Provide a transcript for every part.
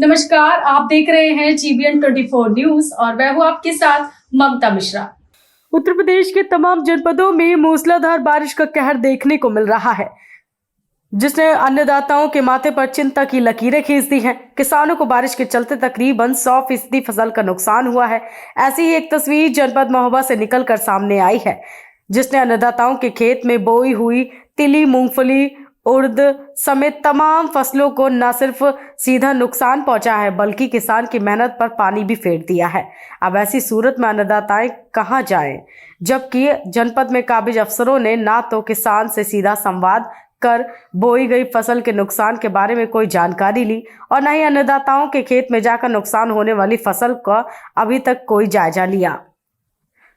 नमस्कार, आप देख रहे हैं GBN 24 न्यूज और मैं हूं आपके साथ ममता मिश्रा। उत्तर प्रदेश के तमाम जनपदों में मूसलाधार बारिश का कहर देखने को मिल रहा है, जिसने अन्नदाताओं के माथे पर चिंता की लकीरें खींच दी हैं। किसानों को बारिश के चलते तकरीबन 100% फसल का नुकसान हुआ है। ऐसी ही एक तस्वीर जनपद महोबा से निकलकर सामने आई है, जिसने अन्नदाताओं के खेत में बोई हुई तिली, मूंगफली, उड़द समेत तमाम फसलों को न सिर्फ सीधा नुकसान पहुंचा है, बल्कि किसान की मेहनत पर पानी भी फेर दिया है। अब ऐसी सूरत में अन्नदाताएं कहां जाएं, जबकि जनपद में काबिज अफसरों ने ना तो किसान से सीधा संवाद कर बोई गई फसल के नुकसान के बारे में कोई जानकारी ली और न ही अन्नदाताओं के खेत में जाकर नुकसान होने वाली फसल का अभी तक कोई जायजा लिया।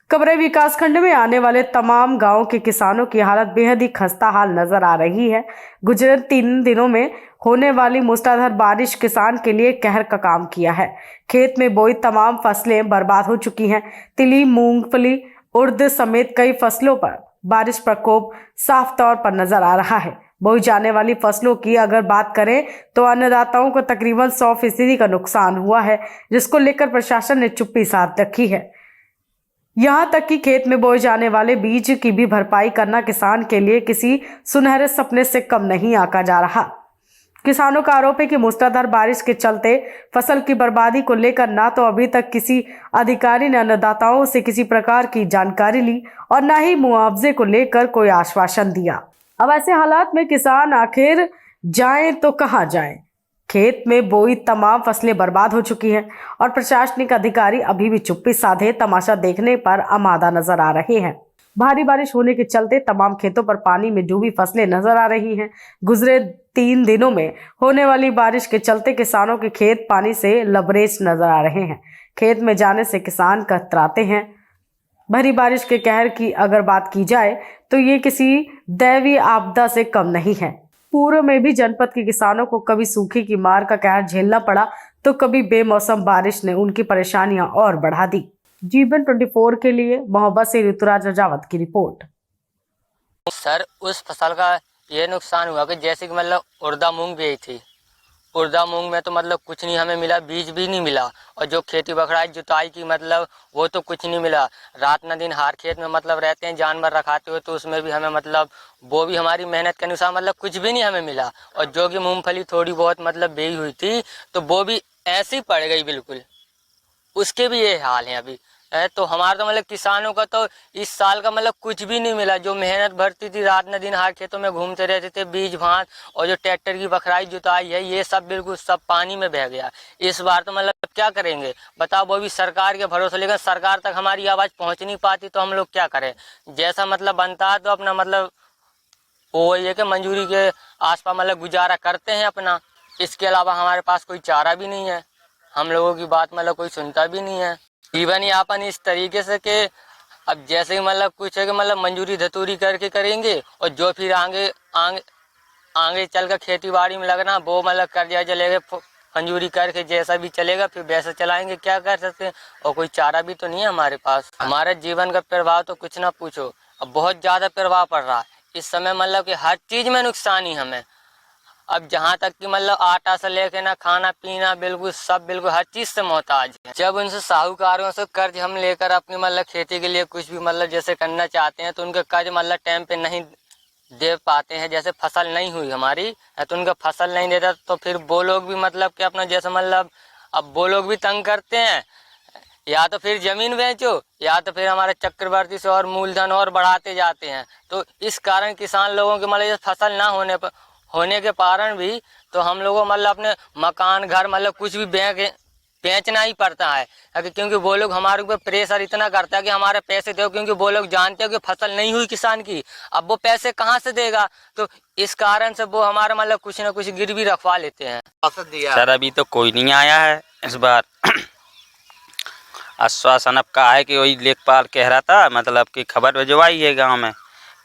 कबरई विकास खंड में आने वाले तमाम गांवों के किसानों की हालत बेहद ही खस्ता हाल नजर आ रही है। गुजरे 3 दिनों में होने वाली मूसलाधार बारिश किसान के लिए कहर का काम किया है। खेत में बोई तमाम फसलें बर्बाद हो चुकी हैं। तिली, मूंगफली, उड़द समेत कई फसलों पर बारिश प्रकोप साफ तौर पर नजर आ रहा है। बोई जाने वाली फसलों की अगर बात करें तो अन्नदाताओं को तकरीबन 100% का नुकसान हुआ है, जिसको लेकर प्रशासन ने चुप्पी साध रखी है। यहाँ तक कि खेत में बोए जाने वाले बीज की भी भरपाई करना किसान के लिए किसी सुनहरे सपने से कम नहीं आंका जा रहा। किसानों का आरोप है कि मूसलाधार बारिश के चलते फसल की बर्बादी को लेकर ना तो अभी तक किसी अधिकारी ने अन्नदाताओं से किसी प्रकार की जानकारी ली और न ही मुआवजे को लेकर कोई आश्वासन दिया। अब ऐसे हालात में किसान आखिर जाएं तो कहां जाएं? खेत में बोई तमाम फसलें बर्बाद हो चुकी हैं और प्रशासनिक अधिकारी अभी भी चुप्पी साधे तमाशा देखने पर आमादा नजर आ रहे हैं। भारी बारिश होने के चलते तमाम खेतों पर पानी में डूबी फसलें नजर आ रही हैं। गुजरे 3 दिनों में होने वाली बारिश के चलते किसानों के खेत पानी से लबरेज नजर आ रहे हैं। खेत में जाने से किसान कतराते हैं। भारी बारिश के कहर की अगर बात की जाए तो ये किसी दैवीय आपदा से कम नहीं है। पूर्व में भी जनपद के किसानों को कभी सूखे की मार का कहर झेलना पड़ा तो कभी बेमौसम बारिश ने उनकी परेशानियां और बढ़ा दी। GBN 24 के लिए महोबा से ऋतुराज रजावत की रिपोर्ट। सर, उस फसल का ये नुकसान हुआ कि जैसे कि मतलब उड़दा मूंग बेची थी, उड़दा मूंग में तो मतलब कुछ नहीं हमें मिला, बीज भी नहीं मिला, और जो खेती बखराई जुताई की मतलब वो तो कुछ नहीं मिला। रात न दिन हार खेत में मतलब रहते हैं जानवर रखाते हुए, तो उसमें भी हमें मतलब वो भी हमारी मेहनत के अनुसार मतलब कुछ भी नहीं हमें मिला। और जो कि मूंगफली थोड़ी बहुत मतलब बेई हुई थी तो वो भी ऐसी पड़ गई बिल्कुल, उसके भी ये हाल है अभी। तो हमारा तो मतलब किसानों का तो इस साल का मतलब कुछ भी नहीं मिला। जो मेहनत भरती थी, रात न दिन हार खेतों में घूमते रहते थे, बीज भात और जो ट्रैक्टर की बखराई जुताई है, ये सब बिल्कुल सब पानी में बह गया। इस बार तो मतलब क्या करेंगे बताओ, वो भी सरकार के भरोसे, लेकिन सरकार तक हमारी आवाज़ पहुँच नहीं पाती तो हम लोग क्या करें। जैसा मतलब बनता है तो अपना मतलब वो ये कि मंजूरी के आसपास मतलब गुजारा करते हैं अपना। इसके अलावा हमारे पास कोई चारा भी नहीं है। हम लोगों की बात मतलब कोई सुनता भी नहीं है। जीवन यापन इस तरीके से कि अब जैसे मतलब कुछ है कि मतलब मंजूरी धतूरी करके करेंगे, और जो फिर आगे आगे आगे चल कर खेती बाड़ी में लगना, वो मतलब कर्जा चलेगा मंजूरी करके जैसा भी चलेगा फिर वैसा चलाएंगे। क्या कर सकते हैं, और कोई चारा भी तो नहीं है हमारे पास। हमारे जीवन का प्रभाव तो कुछ ना पूछो, अब बहुत ज़्यादा प्रभाव पड़ रहा है इस समय। मतलब कि हर चीज़ में नुकसान ही हमें। अब जहाँ तक कि मतलब आटा से लेके ना खाना पीना बिल्कुल सब बिल्कुल हर चीज़ से मोहताज है। जब उनसे साहूकारों से कर्ज हम लेकर अपनी मतलब खेती के लिए कुछ भी मतलब जैसे करना चाहते हैं तो उनके कर्ज मतलब टाइम पे नहीं दे पाते हैं। जैसे फसल नहीं हुई हमारी तो उनका फसल नहीं देता, तो फिर वो लोग भी मतलब कि अपना जैसे मतलब अब वो लोग भी तंग करते हैं, या तो फिर जमीन बेचो या तो फिर हमारे चक्रवर्ती से और मूलधन और बढ़ाते जाते हैं। तो इस कारण किसान लोगों के मतलब फसल ना होने के कारण भी तो हम लोगों को मतलब अपने मकान घर मतलब कुछ भी बेचना ही पड़ता है, क्योंकि वो लोग हमारे ऊपर प्रेशर इतना करता है कि हमारे पैसे दो, क्योंकि वो लोग जानते हैं कि फसल नहीं हुई किसान की, अब वो पैसे कहाँ से देगा। तो इस कारण से वो हमारा मतलब कुछ ना कुछ गिरवी रखवा लेते हैं। सर, अभी तो कोई नहीं आया है इस बार। आश्वासन अब का है कि वही लेखपाल कह रहा था मतलब कि खबर भिजवाई है गाँव में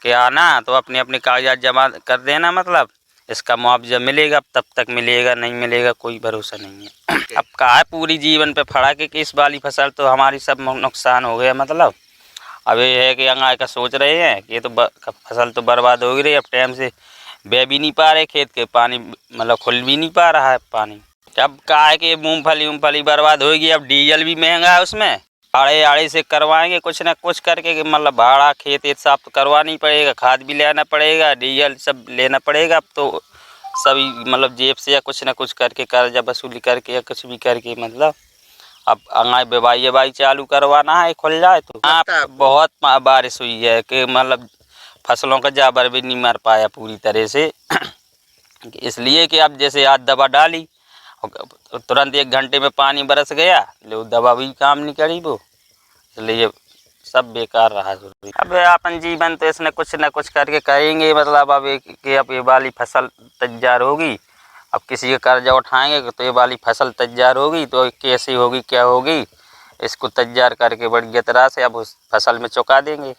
कि आना तो अपने अपने कागजात जमा कर देना, मतलब इसका मुआवजा मिलेगा, तब तक मिलेगा नहीं मिलेगा कोई भरोसा नहीं है। अब कहा है पूरी जीवन पे फड़ा के कि इस वाली फसल तो हमारी सब नुकसान हो गया। मतलब अब ये है कि आगे का सोच रहे हैं कि ये तो फसल तो बर्बाद हो गई रही, अब टाइम से बह भी नहीं पा रहे, खेत के पानी मतलब खुल भी नहीं पा रहा है पानी। अब क्या है कि मूंगफली बर्बाद होगी। अब डीजल भी महंगा है उसमें, आड़े आड़े से करवाएंगे कुछ ना कुछ करके कि मतलब भाड़ा खेत साफ तो करवाना ही पड़ेगा, खाद भी लेना पड़ेगा, डीजल सब लेना पड़ेगा। अब तो सभी मतलब जेब से या कुछ ना कुछ करके कर्जा वसूली करके या कुछ भी करके मतलब अब आगे बेबाई चालू करवाना है, खुल जाए तो। हाँ, बहुत बारिश हुई है कि मतलब फसलों का जाबर भी नहीं मर पाया पूरी तरह से। इसलिए कि अब जैसे आज दवा डाली और तुरंत 1 घंटे में पानी बरस गया, ले दवा भी काम नहीं करी वो, इसलिए सब बेकार रहा। अब अपन जीवन तो इसने कुछ न कुछ करके करेंगे, मतलब अब अब ये वाली फसल तैयार होगी, अब किसी का कर्जा उठाएंगे तो ये वाली फसल तैयार होगी तो कैसी होगी क्या होगी, इसको तैयार करके बढ़िया तरह से अब उस फसल में चुका देंगे।